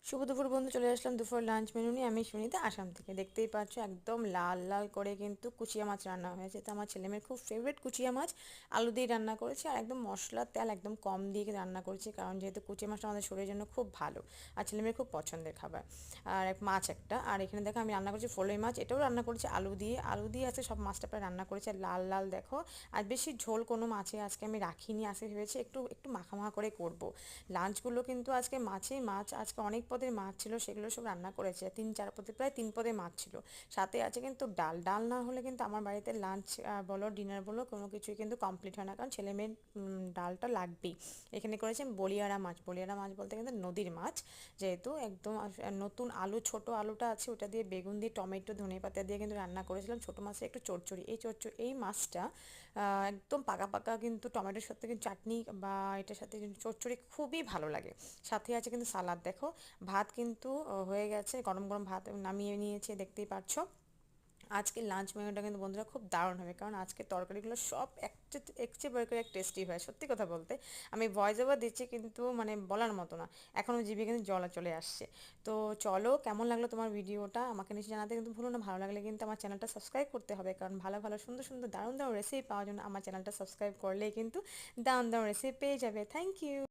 শুভ দুপুর বন্ধু, চলে আসলাম দুপুর লাঞ্চ মেনু নিয়ে। আমি সুনিতা, আসাম থেকে। দেখতেই পাচ্ছ একদম লাল লাল করে কিন্তু কুচিয়া মাছ রান্না হয়েছে। তো আমার ছেলেমেয়ের খুব ফেভারিট কুচিয়া মাছ, আলু দিয়ে রান্না করেছি। আর একদম মশলা তেল একদম কম দিয়ে রান্না করেছি, কারণ যেহেতু কুচিয়া মাছটা আমাদের শরীরের জন্য খুব ভালো আর ছেলেমেয়ের খুব পছন্দের খাবার। আর এক মাছ একটা, আর এখানে দেখো আমি রান্না করছি ফলই মাছ, এটাও রান্না করেছি আলু দিয়ে আছে সব মাছটা প্রায় রান্না করেছি। আর লাল লাল দেখো, আর বেশি ঝোল কোনো মাছে আজকে আমি রাখিনি। আজকে ভেবেছি একটু একটু মাখা মাখা করে করব। লাঞ্চগুলো কিন্তু আজকে মাছেই মাছ, আজকে অনেক পদের মাছ ছিল, সেগুলো সব রান্না করেছে। 3-4 পদের, প্রায় 3 পদের মাছ ছিল। সাথে আছে কিন্তু ডাল। ডাল না হলে কিন্তু আমার বাড়িতে লাঞ্চ বলো ডিনার বলো কোনো কিছুই কিন্তু কমপ্লিট হয় না, কারণ ছেলে মেয়ের ডালটা লাগবেই। এখানে করেছে বলিয়ারা মাছ। বলিয়ারা মাছ বলতে কিন্তু নদীর মাছ, যেহেতু একদম নতুন আলু, ছোট আলুটা আছে ওটা দিয়ে বেগুন দিয়ে টমেটো ধনেপাতা দিয়ে কিন্তু রান্না করেছিলাম। ছোট মাছের একটু চচ্চড়ি, এই মাছটা একদম পাকা পাকা কিন্তু টমেটোর সাথে কিন্তু চাটনি বা এটার সাথে কিন্তু চচ্চড়ি খুবই ভালো লাগে। সাথে আছে কিন্তু সালাদ। দেখো ভাত কিন্তু হয়ে গেছে, গরম গরম ভাত নামিয়ে নিয়েছে, দেখতেই পাচ্ছ। আজকে লাঞ্চ মেনুটা কিন্তু বন্ধুরা খুব দারুণ হবে, কারণ আজকে তরকারিগুলো সব এক চেয়ে বড় করে এক টেস্টি হয়। সত্যি কথা বলতে আমি ভয়েস ওভার দিচ্ছি কিন্তু মানে বলার মতো না, এখনও জিভে কিন্তু জল চলে আসছে। তো চলো, কেমন লাগলো তোমার ভিডিওটা আমাকে নিশ্চয়ই জানাতে কিন্তু ভুলো না। ভালো লাগলে কিন্তু আমার চ্যানেলটা সাবস্ক্রাইব করতে হবে, কারণ ভালো ভালো সুন্দর সুন্দর দারুণ দারুণ রেসিপি পাওয়ার জন্য আমার চ্যানেলটা সাবস্ক্রাইব করলেই কিন্তু দারুণ দারুণ রেসিপি পেয়ে যাবে। Thank you.